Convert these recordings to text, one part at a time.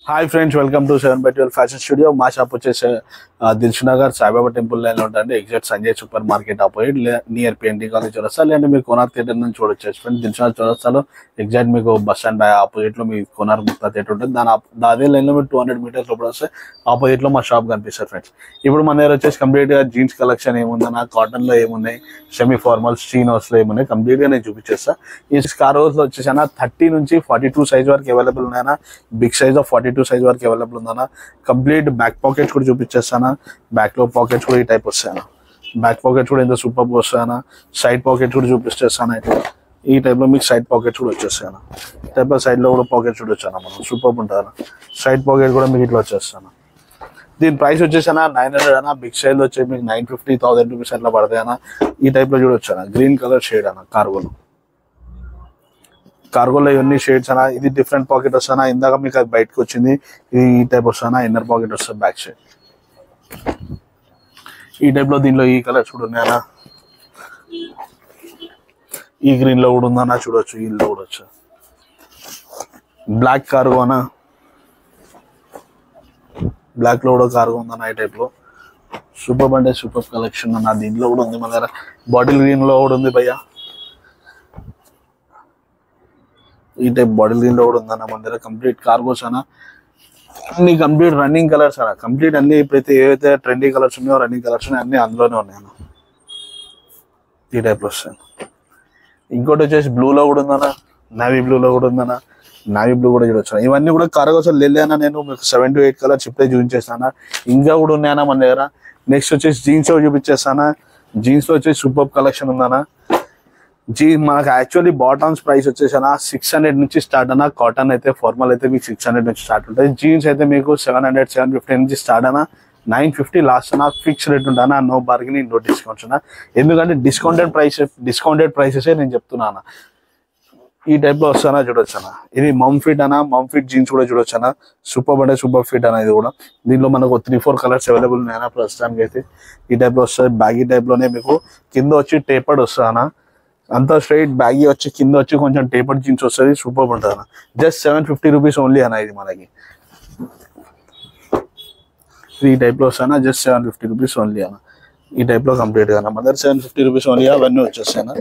Hi friends, welcome to 7/12 fashion studio. మా shop వచ్చేసి Dilsukhnagar Saibaba temple లైన్లో ఉంటుంది. Exact Sanjay super market opposite near P&T college చౌరస్తా. లేదంటే మీరు కోనార్ థియేటర్ నుంచి చూడొచ్చు ఫ్రెండ్స్. దిల్సుఖ్నగర్ చౌరస్తాలో ఎగ్జాక్ట్ మీకు బస్ స్టాండ్ ఆపోజిట్లో మీ కోనార్ ముక్తా థియేటర్ ఉంటుంది. అదే లైన్లో మీరు 200 మీటర్స్ లోపల వస్తే ఆపోజిట్లో మా షాప్ కనిపిస్తుంది ఫ్రెండ్స్. ఇప్పుడు మన దగ్గర వచ్చేసి కంప్లీట్గా జీన్స్ కలెక్షన్ ఏముందన్నా, కాటన్లో ఏమున్నాయి, సెమీ ఫార్మల్స్, చీనోస్లో ఏమున్నాయి కంప్లీట్గా నేను చూపించేస్తా. ఈ కార్గోస్లో వచ్చేసి 30 నుంచి 42 సైజ్ వరకు అవైలబుల్ ఉన్నాయన్నా. బిగ్ సైజ్ ఆఫ్ 42 సైజ్ వరకు అవైలబుల్ ఉందన్నా. కంప్లీట్ బ్యాక్ పాకెట్స్ కూడా చూపించేస్తానా. బ్యాక్ లో పాకెట్స్ కూడా ఈ టైప్ వస్తాయన్నా. బ్యాక్ పాకెట్స్ కూడా ఎంత సూపర్ వస్తాయన్నా. సైడ్ పాకెట్స్ కూడా చూపిస్తేస్తాను. ఇట్లా ఈ టైప్ లో మీకు సైడ్ పాకెట్స్ కూడా వచ్చేస్తాను. ఈ టైప్ లో సైడ్ లో కూడా పాకెట్స్ కూడా వచ్చాను. మనం సూపర్ ఉంటాను. సైడ్ పాకెట్ కూడా మీకు ఇట్లా వచ్చేస్తాను. దీని ప్రైస్ వచ్చేసానా 900 అన్న. బిగ్ సైజ్ వచ్చి మీకు 950, 1000 రూపీస్ అట్లా పడతాయి అన్న. ఈ టైప్ లో చూడొచ్చాను. గ్రీన్ కలర్ షేడ్ అన్న. కార్గోలో ఇవన్నీ షేడ్స్ అన్న. ఇది డిఫరెంట్ పాకెట్ వస్తానా. ఇందాక మీకు అది బయటకు వచ్చింది. ఇది ఈ టైప్ వస్తానా. ఇన్నర్ పాకెట్ వస్తుంది బ్యాక్ సైడ్. ఈ టైప్ లో దీనిలో ఈ కలర్స్ కూడా ఉన్నాయన్నా. ఈ గ్రీన్ లో కూడా ఉందన్నా. చూడొచ్చు. ఈలో కూడా వచ్చు. బ్లాక్ కార్గో అన్న. బ్లాక్ లో కూడా కార్గో ఉందన్న. ఈ టైప్ లో సూపర్ అంటే సూపర్ కలెక్షన్ అన్న. దీంట్లో కూడా ఉంది మన దగ్గర. బాటిల్ గ్రీన్ లో కూడా ఉంది భయ్యా. ఈ టైప్ బాటిల్ గ్రీన్ లో కూడా ఉందన్న మన దగ్గర. కంప్లీట్ కార్గోస్ అన్న. అన్ని కంప్లీట్ రన్నింగ్ కలర్స్ అన్న. కంప్లీట్ అన్ని ఇప్పుడైతే ఏవైతే ట్రెండీ కలర్స్ ఉన్నాయో, రన్నింగ్ కలర్స్ ఉన్నాయో అన్ని అందులోనే ఉన్నాయి. ఈ టైప్ లో వస్తాను. ఇంకోటి వచ్చేసి బ్లూలో కూడా ఉందన్న. నావీ బ్లూలో కూడా ఉందన్న. నావీ బ్లూ కూడా చూడొచ్చు. ఇవన్నీ కూడా కార్గోస్ వెళ్ళానా. నేను మీకు 7 to 8 కలర్స్ ఇప్పుడే చూపించేస్తాను. ఇంకా కూడా ఉన్నాయన్నా మన దగ్గర. నెక్స్ట్ వచ్చేసి జీన్స్ చూపించేస్తానా. జీన్స్ లో వచ్చేసి సూపర్ కలెక్షన్ ఉందన్న. మనకు యాక్చువల్లీ బాటమ్స్ ప్రైస్ వచ్చేసా 600 నుంచి స్టార్ట్ అన్న. కాటన్ అయితే ఫార్మల్ అయితే మీకు 600 నుంచి స్టార్ట్ ఉంటుంది. జీన్స్ అయితే మీకు 700, 750 నుంచి స్టార్ట్ అన్న. 950 లాస్ట్ అన్న. ఫిక్స్ రేట్ ఉంటానా. నో బార్గెనింగ్, నో డిస్కౌంట్స్ అన్న. ఎందుకంటే డిస్కౌంటెడ్ ప్రైసెసే నేను చెప్తున్నాను. ఈ టైప్ లో వస్తానా. చూడొచ్చు అన్న. ఇది మమ్ఫిట్ అన్న. మమ్ఫిట్ జీన్స్ కూడా చూడొచ్చు అన్న. సూపర్ అంటే సూపర్ ఫిట్ అన్న. ఇది కూడా దీనిలో మనకు 3-4 కలర్స్ అవైలబుల్ ఉన్నాయన్న ప్రస్తుతానికి అయితే. ఈ టైప్ లో వస్తుంది. బ్యాగీ టైప్ లోనే మీకు కింద వచ్చి టేపర్డ్ వస్తుందన్న. అంతా స్ట్రైట్ బ్యాగీ వచ్చి కింద వచ్చి కొంచెం టేపర్ జీన్స్ వస్తుంది. సూపర్ ఉంటుంది అన్న. జస్ట్ 750 రూపీస్ ఓన్లీ అన్న. ఇది మనకి ఈ టైప్ లో వస్తానా. జస్ట్ 750 రూపీస్ ఓన్లీ అన్న. ఈ టైప్ లో కంప్లీట్ గా మన దగ్గర 750 రూపీస్ ఓన్లీ. అవన్నీ వచ్చేస్తాయి అన్న.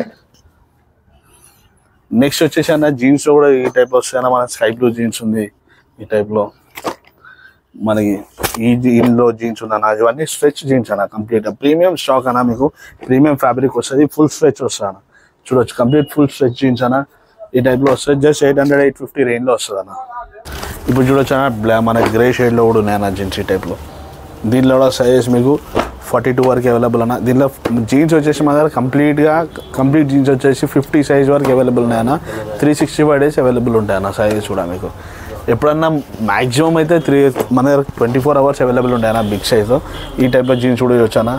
నెక్స్ట్ వచ్చేసి అన్న జీన్స్ లో కూడా ఈ టైప్ లో వస్తాయన్న. మన స్కై బ్లూ జీన్స్ ఉంది. ఈ టైప్ లో మనకి ఈలో జీన్స్ ఉందన్న. ఇవన్నీ స్ట్రెచ్ జీన్స్ అన్న. కంప్లీట్ ప్రీమియం స్టాక్ అన్న. మీకు ప్రీమియం ఫ్యాబ్రిక్ వస్తుంది. ఫుల్ స్ట్రెచ్ వస్తుంది అన్న. చూడొచ్చు. కంప్లీట్ ఫుల్ స్ట్రెచ్ జీన్స్ అన్న. ఈ టైప్ లో వస్తుంది. జస్ట్ 800, 850 రేంజ్ లో వస్తుంది అన్న. ఇప్పుడు చూడొచ్చు అన్న. మన గ్రే షేడ్ లో కూడా ఉన్నాయన్న జీన్స్. ఈ టైప్ లో దీనిలో కూడా సైజెస్ మీకు 42 వరకు అవైలబుల్ అన్న. దీనిలో జీన్స్ వచ్చేసి మన దగ్గర కంప్లీట్ జీన్స్ వచ్చేసి 50 సైజ్ వరకు అవైలబుల్ ఉన్నాయన్న. 365 days అవైలబుల్ ఉంటాయన్న. సైజెస్ కూడా మీకు ఎప్పుడన్నా మ్యాక్సిమం అయితే మన దగ్గర 24 hours అవైలబుల్ ఉంటాయన్న. బిగ్ సైజ్ ఈ టైప్ లో జీన్స్ కూడా చూడొచ్చు అన్న.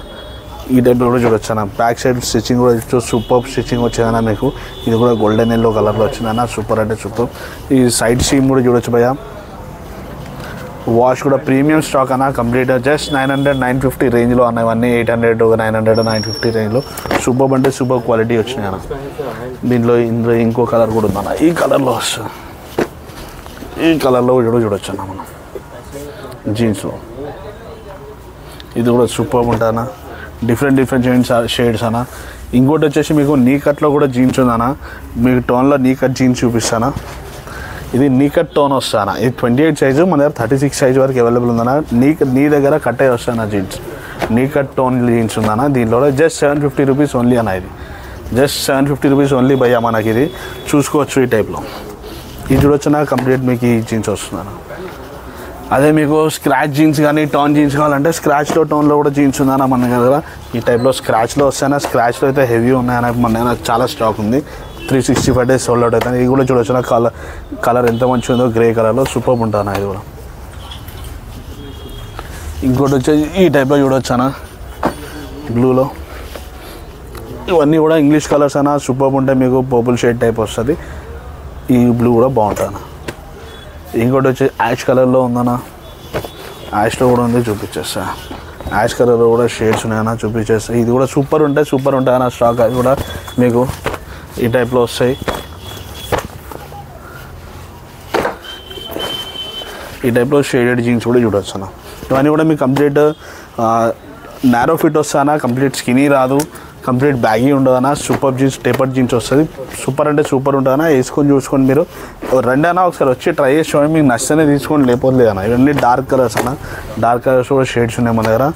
ఈ టైప్లో కూడా చూడొచ్చు అన్న. బ్యాక్ సైడ్ స్టిచ్చింగ్ కూడా సూపర్ స్టిచ్చింగ్ వచ్చేదన్న మీకు. ఇది కూడా గోల్డెన్ ఎల్లో కలర్లో వచ్చిందన్న. సూపర్ అంటే సూపర్. ఈ సైడ్ సీమ్ కూడా చూడొచ్చు భయ్యా. వాష్ కూడా ప్రీమియం స్టాక్ అన్న. కంప్లీట్ జస్ట్ 900, 950 రేంజ్లో అన్న. ఇవన్నీ 800, 900, 950 రేంజ్లో సూపర్ అంటే సూపర్ క్వాలిటీ వచ్చినాయి అన్న. ఇందులో ఇంకో కలర్ కూడా ఉందన్న. ఈ కలర్లో వస్తుంది. ఈ కలర్లో కూడా చూడొచ్చు అన్న మనం జీన్స్లో. ఇది కూడా సూపర్ ఉంటుందన్న. డిఫరెంట్ షేడ్స్ అన్న. ఇంకోటి వచ్చేసి మీకు నీ కట్లో కూడా జీన్స్ ఉందన్న. మీకు టోన్లో నీ కట్ జీన్స్ చూపిస్తానా. ఇది నీ కట్ టోన్ వస్తానా. ఇది 28 సైజు. మన దగ్గర 36 సైజ్ వరకు అవైలబుల్ ఉందన్న. నీ దగ్గర కట్ అయ్యి వస్తానా జీన్స్. నీ కట్ టోన్ జీన్స్ ఉందన్న. దీనిలో జస్ట్ 750 రూపీస్ ఓన్లీ అన్న. ఇది జస్ట్ 750 రూపీస్ ఓన్లీ భయ్యా. మనకి ఇది చూసుకోవచ్చు. ఈ టైప్లో ఇది చూడొచ్చునా. కంప్లీట్ మీకు ఈ జీన్స్ వస్తుందన్న. అదే మీకు స్క్రాచ్ జీన్స్ కానీ టోన్ జీన్స్ కావాలంటే స్క్రాచ్లో టోన్లో కూడా జీన్స్ ఉందన్న మన దగ్గర. ఈ టైప్లో స్క్రాచ్లో వస్తాయన్నా. స్క్రాచ్లో అయితే హెవీ ఉన్నాయన్న. మన దగ్గర చాలా స్టాక్ ఉంది. 365 days సోల్డ్ అవుట్ అవుతాయి. ఇది కూడా చూడొచ్చు. కలర్ ఎంత మంచిగా ఉందో. గ్రే కలర్లో సూపర్ ఉంటాను. ఇది కూడా ఇంకోటి వచ్చేసి ఈ టైప్లో చూడొచ్చు అన్న. బ్లూలో ఇవన్నీ కూడా ఇంగ్లీష్ కలర్స్ అన్న. సూపర్ ఉంటాయి. మీకు పర్పుల్ షేడ్ టైప్ వస్తుంది. ఈ బ్లూ కూడా బాగుంటుంది. ఇంకోటి వచ్చి యాష్ కలర్లో ఉందన్న. యాష్లో కూడా ఉంది. చూపించేస్తా. యాష్ కలర్లో కూడా షేడ్స్ ఉన్నాయన్న. చూపించేస్తా. ఇది కూడా సూపర్ ఉంటాయి అన్న. స్టాక్ అది కూడా మీకు ఈ టైప్లో వస్తాయి. ఈ టైప్లో షేడెడ్ జీన్స్ కూడా చూడొచ్చు అన్న. ఇవన్నీ కూడా మీకు కంప్లీట్ నారో ఫిట్ వస్తానా, కంప్లీట్ స్కినీ రాదు, కంప్లీట్ బ్యాగీ ఉండదన్నా. సూపర్ జీన్స్, టేపర్ జీన్స్ వస్తుంది. సూపర్ అంటే సూపర్ ఉంటుందన్నా. వేసుకొని చూసుకొని మీరు రెండైనా ఒకసారి వచ్చి ట్రై చేసి చూడండి. మీకు నచ్చితేనే తీసుకోండి, లేకపోతే అన్న. ఇవన్నీ డార్క్ కలర్స్ అన్న. డార్క్ కలర్స్ కూడా షేడ్స్ ఉన్నాయి మన దగ్గర.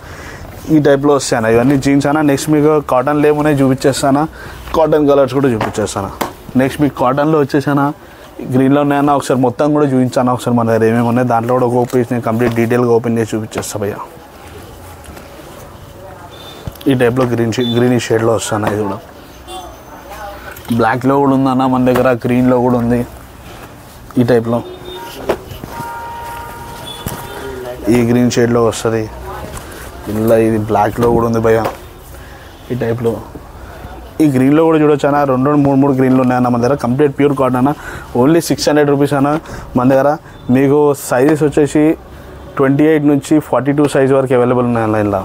ఈ టైప్లో వస్తాయి అన్న. ఇవన్నీ జీన్స్ అన్న. నెక్స్ట్ మీకు కాటన్ లేమునే చూపించేస్తానా, కాటన్ కలర్స్ కూడా చూపించేస్తాను. నెక్స్ట్ మీకు కాటన్లో వచ్చేసానా గ్రీన్లో ఉన్నాయన్నా. ఒకసారి మొత్తం కూడా చూపించాను. ఒకసారి మన దగ్గర ఏమేమి ఉన్నాయి దాంట్లో కూడా ఒక పీస్ నేను కంప్లీట్ డీటెయిల్గా ఓపెన్ చేసి చూపించేస్తా భయ్య. ఈ టైప్లో గ్రీన్ షేడ్లో వస్తాను. ఇది కూడా బ్లాక్లో కూడా ఉందన్న మన దగ్గర, గ్రీన్లో కూడా ఉంది. ఈ టైప్లో ఈ గ్రీన్ షేడ్లో వస్తుంది. ఇలా ఇది బ్లాక్లో కూడా ఉంది భయ్య. ఈ టైప్లో ఈ గ్రీన్లో కూడా చూడొచ్చు అన్న. 2-3 గ్రీన్లు ఉన్నాయన్న మన దగ్గర. కంప్లీట్ ప్యూర్ కాటన్ అన్న. ఓన్లీ 600 రూపీస్ అన్న మన దగ్గర. మీకు సైజెస్ వచ్చేసి 28 నుంచి 42 సైజ్ వరకు అవైలబుల్ ఉన్నాయి అన్న. ఇలా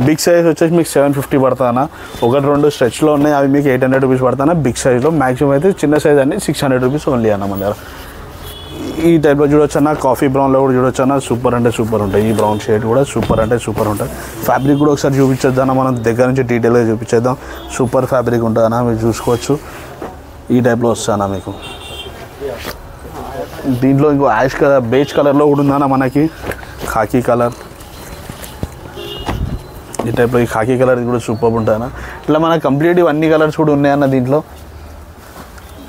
బిగ్ సైజ్ వచ్చేసి మీకు 750 పడుతుందన్న. 1-2 స్ట్రెచ్లో ఉన్నాయి, అవి మీకు 800 రూపీస్ పడుతున్నా బిగ్ సైజ్లో. మ్యాక్సిమం అయితే చిన్న సైజ్ అన్ని 600 రూపీస్ ఓన్లీ అన్న మన దగ్గర. ఈ టైప్లో చూడొచ్చు అన్న. కాఫీ బ్రౌన్లో కూడా చూడొచ్చు అన్న. సూపర్ అంటే సూపర్ ఉంటాయి. ఈ బ్రౌన్ షేడ్ కూడా సూపర్ అంటే సూపర్ ఉంటుంది. ఫ్యాబ్రిక్ కూడా ఒకసారి చూపించేద్దాం మనం దగ్గర నుంచి డీటెయిల్గా చూపించేద్దాం. సూపర్ ఫ్యాబ్రిక్ ఉంటుందన్న, మీరు చూసుకోవచ్చు. ఈ టైప్లో వస్తుందన్న మీకు. దీంట్లో ఇంకో యాష్ కలర్, బేజ్ కలర్లో కూడా ఉందన్న మనకి. ఖాకీ కలర్, ఈ టైప్లో ఈ ఖాకీ కలర్ కూడా సూపర్ ఉంటుందన్న. ఇట్లా మనకు కంప్లీట్ అన్ని కలర్స్ కూడా ఉన్నాయన్న దీంట్లో.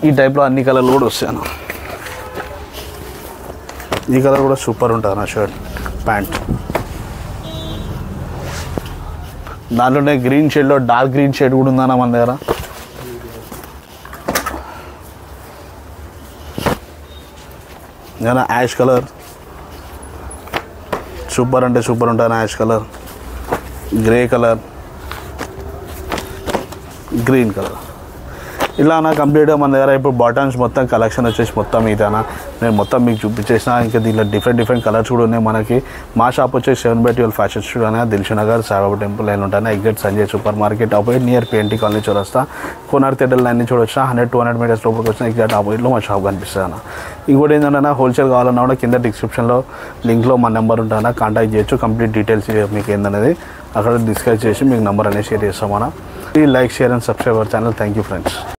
ఈ టైప్లో అన్ని కలర్లు కూడా వస్తాయన్న. ఈ కలర్ కూడా సూపర్ ఉంటుంది నా షర్ట్ ప్యాంట్. దాంట్లోనే గ్రీన్ షేడ్లో డార్క్ గ్రీన్ షేడ్ కూడా ఉందన్న మన దగ్గర. ఏదైనా యాష్ కలర్ సూపర్ అంటే సూపర్ ఉంటుంది. Ash colour, grey colour, green colour, ఇలా నా కంప్లీట్గా మన దగ్గర ఇప్పుడు బాటమ్స్ మొత్తం కలెక్షన్ వచ్చేసి మొత్తం ఇదేనా నేను మొత్తం మీకు చూపించేసిన. ఇంకా దీంట్లో డిఫరెంట్ కలర్స్ కూడా ఉన్నాయి మనకి. మా షాప్ వచ్చేసి 7/12 ఫ్యాషన్ స్టూడియో అనే దిల్షునగర్ సాయిబాబా టెంపుల్ లైన్ ఉంటాను. Exact Sanjay super market opposite near P&T colony చౌరస్తా. కోనార్ థియేటర్ లైన్ నుంచి చూడొచ్చు. 100-200 మీటర్స్ లోపలికి వచ్చిన ఎగ్జాక్ట్ ఆపోజిట్లో మా షాప్ కనిపిస్తుంది అన్న. ఇంకోటి ఏంటంటే హోల్సేల్ కావాలన్నా కూడా కింద డిస్క్రిప్షన్లో లింక్లో మా నెంబర్ ఉంటుందన్న, కాంటాక్ట్ చేయొచ్చు. కంప్లీట్ డీటెయిల్స్ మీకు ఏందనేది అక్కడ డిస్కస్ చేసి మీకు నెంబర్ అనేది షేర్ చేస్తామన్నా. Please like, share and subscribe our channel. Thank you friends.